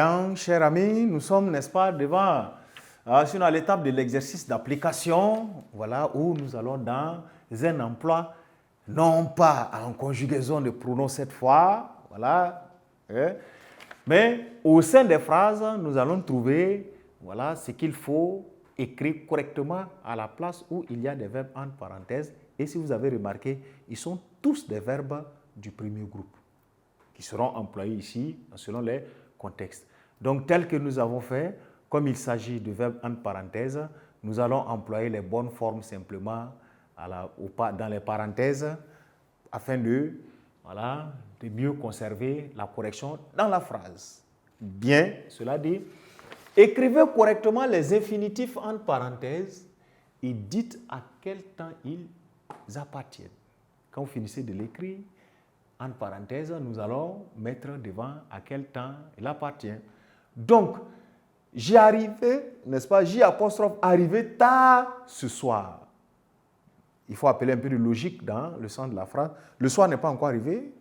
Donc, chers amis, nous sommes, n'est-ce pas, devant, sur l'étape de l'exercice d'application, voilà, où nous allons dans un emploi, non pas en conjugaison de pronoms cette fois, voilà, mais au sein des phrases, nous allons trouver, voilà, ce qu'il faut écrire correctement à la place où il y a des verbes entre parenthèses. Et si vous avez remarqué, ils sont tous des verbes du premier groupe qui seront employés ici selon les contextes. Donc, tel que nous avons fait, comme il s'agit de verbes entre parenthèses, nous allons employer les bonnes formes simplement dans les parenthèses afin de, voilà, de mieux conserver la correction dans la phrase. Bien, cela dit, écrivez correctement les infinitifs entre parenthèses et dites à quel temps ils appartiennent. Quand vous finissez de l'écrire, entre parenthèses, nous allons mettre devant à quel temps il appartient. Donc, j'y arrivé, n'est-ce pas, J apostrophe arrivé tard ce soir. Il faut appeler un peu de logique dans le sens de la phrase. Le soir n'est pas encore arrivé.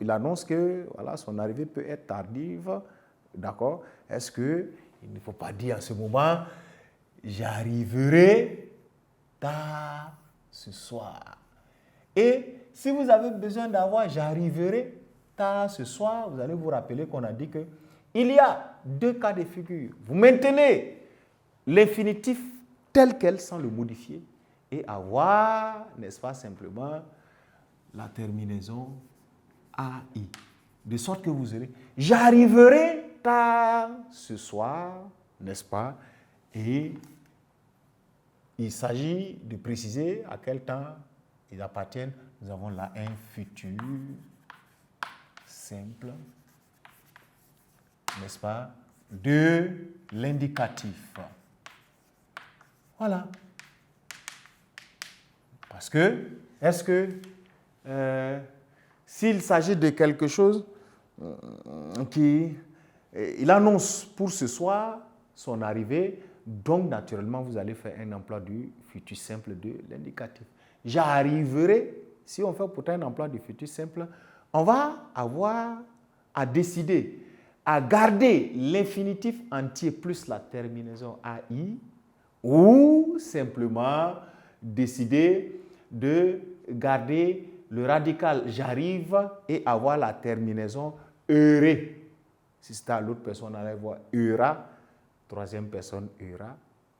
Il annonce que voilà, son arrivée peut être tardive. D'accord? Est-ce qu'il ne faut pas dire en ce moment, j'arriverai tard ce soir. Et si vous avez besoin d'avoir j'arriverai tard ce soir, vous allez vous rappeler qu'on a dit que il y a deux cas de figure. Vous maintenez l'infinitif tel quel sans le modifier et avoir, n'est-ce pas, simplement la terminaison AI. De sorte que vous aurez j'arriverai tard ce soir, n'est-ce pas? Et il s'agit de préciser à quel temps ils appartiennent. Nous avons là un futur simple, n'est-ce pas, de l'indicatif. Voilà. Parce que, est-ce que s'il s'agit de quelque chose il annonce pour ce soir son arrivée, donc naturellement vous allez faire un emploi du futur simple de l'indicatif. J'arriverai, si on fait pourtant un emploi du futur simple, on va avoir à décider, à garder l'infinitif entier plus la terminaison AI ou simplement décider de garder le radical j'arrive et avoir la terminaison heuré. Si c'est à l'autre personne, on allait voir heura, troisième personne heura,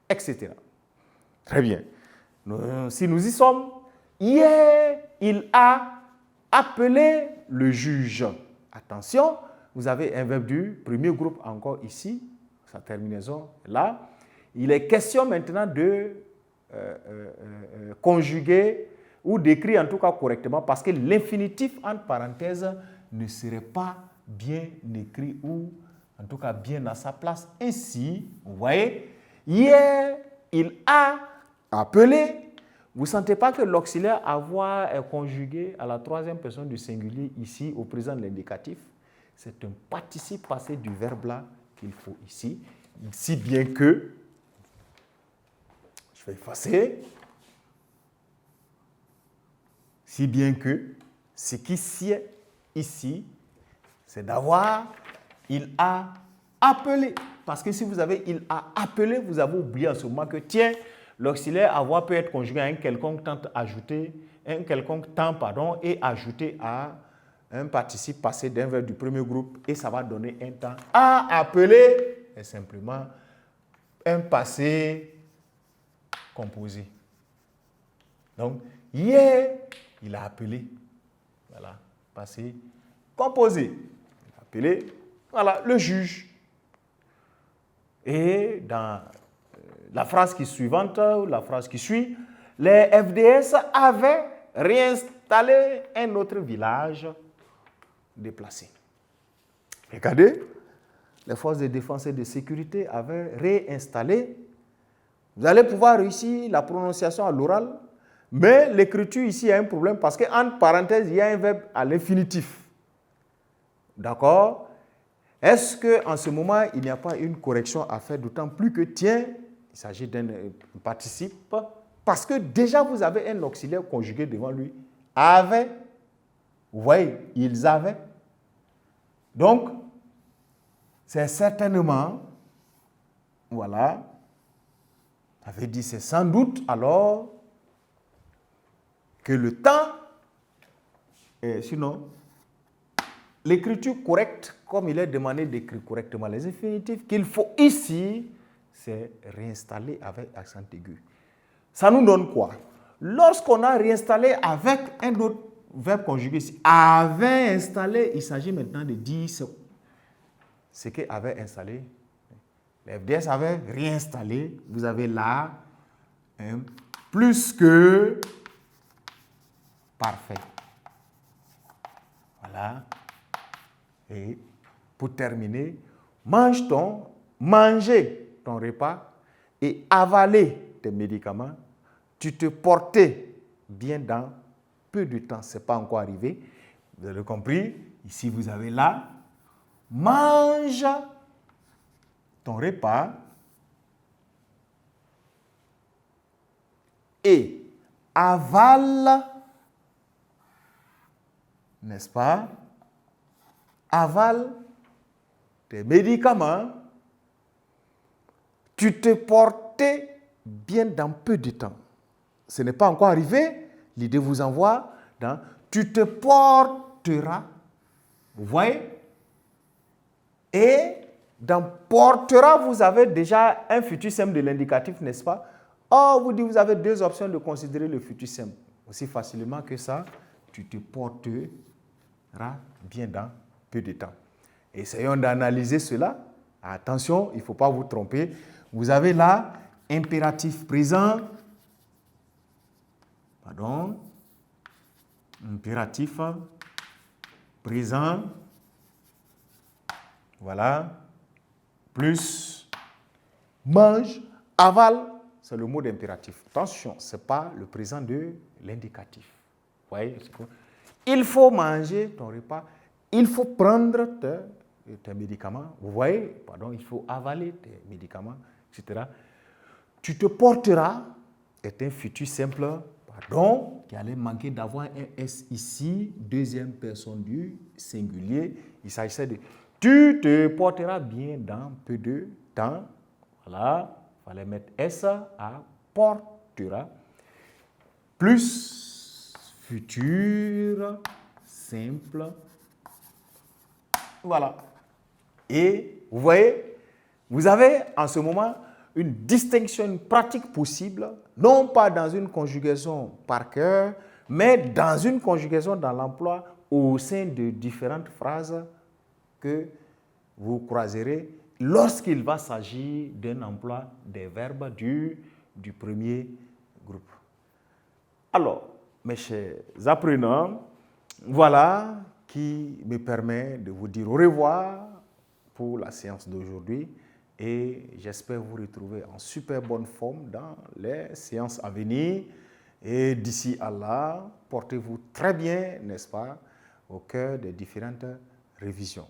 etc. Très bien. Si nous y sommes, hier, il a appelé le juge. Attention, vous avez un verbe du premier groupe encore ici, sa terminaison là. Il est question maintenant de conjuguer ou d'écrire en tout cas correctement parce que l'infinitif entre parenthèses ne serait pas bien écrit ou en tout cas bien à sa place. Ainsi, vous voyez, hier, il a appelé. Vous ne sentez pas que l'auxiliaire avoir est conjugué à la troisième personne du singulier ici au présent de l'indicatif? C'est un participe passé du verbe là qu'il faut ici, si bien que, je vais effacer, si bien que ce qui sied ici, c'est d'avoir il a appelé. Parce que si vous avez il a appelé, vous avez oublié en ce moment que tiens, l'auxiliaire avoir peut être conjugué à un quelconque temps et ajouté à un participe passé d'un verbe du premier groupe et ça va donner un temps. A appelé est simplement un passé composé. Donc, hier, il a appelé. Voilà, passé composé. Il a appelé, voilà, le juge. Et dans la phrase qui suivante, la phrase qui suit, les FDS avaient réinstallé un autre village déplacé. Regardez, les forces de défense et de sécurité avaient réinstallé. Vous allez pouvoir réussir la prononciation à l'oral, mais l'écriture ici a un problème parce qu'entre parenthèses, il y a un verbe à l'infinitif. D'accord? Est-ce qu'en ce moment, il n'y a pas une correction à faire, d'autant plus que, tiens, il s'agit d'un participe, parce que déjà vous avez un auxiliaire conjugué devant lui. Avait, vous voyez, ils avaient. Donc, c'est certainement, voilà, ça veut dire c'est sans doute alors que le temps, et sinon, l'écriture correcte, comme il est demandé d'écrire correctement les infinitifs, qu'il faut ici, c'est réinstaller avec accent aigu. Ça nous donne quoi? Lorsqu'on a réinstallé avec un autre verbe conjugué ici, avait installé, il s'agit maintenant de dire ce qu'avait installé. Le FDS avait réinstallé, vous avez là, plus que parfait. Voilà. Et pour terminer, manger ton repas et avaler tes médicaments. Tu te portais bien dans peu de temps. Ce n'est pas encore arrivé. Vous avez compris? Ici, vous avez là, mange ton repas et avale, n'est-ce pas? Avale tes médicaments. Tu te portais bien dans peu de temps. Ce n'est pas encore arrivé. L'idée vous envoie dans tu te porteras. Vous voyez? Et dans portera, vous avez déjà un futur simple de l'indicatif, n'est-ce pas? Or, vous avez deux options de considérer le futur simple. Aussi facilement que ça, tu te porteras bien dans peu de temps. Essayons d'analyser cela. Attention, il ne faut pas vous tromper. Vous avez là, impératif présent. Pardon. Impératif présent. Voilà. Plus mange, avale, c'est le mot d'impératif. Attention, ce n'est pas le présent de l'indicatif. Vous voyez? Il faut manger ton repas. Il faut prendre tes médicaments. Vous voyez? Pardon, il faut avaler tes médicaments, etc. Tu te porteras est un futur simple, pardon, qui allait manquer d'avoir un S ici, deuxième personne du singulier. Il s'agissait de tu te porteras bien dans peu de temps. Voilà, il fallait mettre S à portera. Plus futur simple. Voilà. Et vous voyez, vous avez en ce moment une distinction, une pratique possible, non pas dans une conjugaison par cœur, mais dans une conjugaison dans l'emploi au sein de différentes phrases que vous croiserez lorsqu'il va s'agir d'un emploi des verbes du premier groupe. Alors, mes chers apprenants, voilà qui me permet de vous dire au revoir pour la séance d'aujourd'hui et j'espère vous retrouver en super bonne forme dans les séances à venir. Et d'ici à là, portez-vous très bien, n'est-ce pas, au cœur des différentes révisions.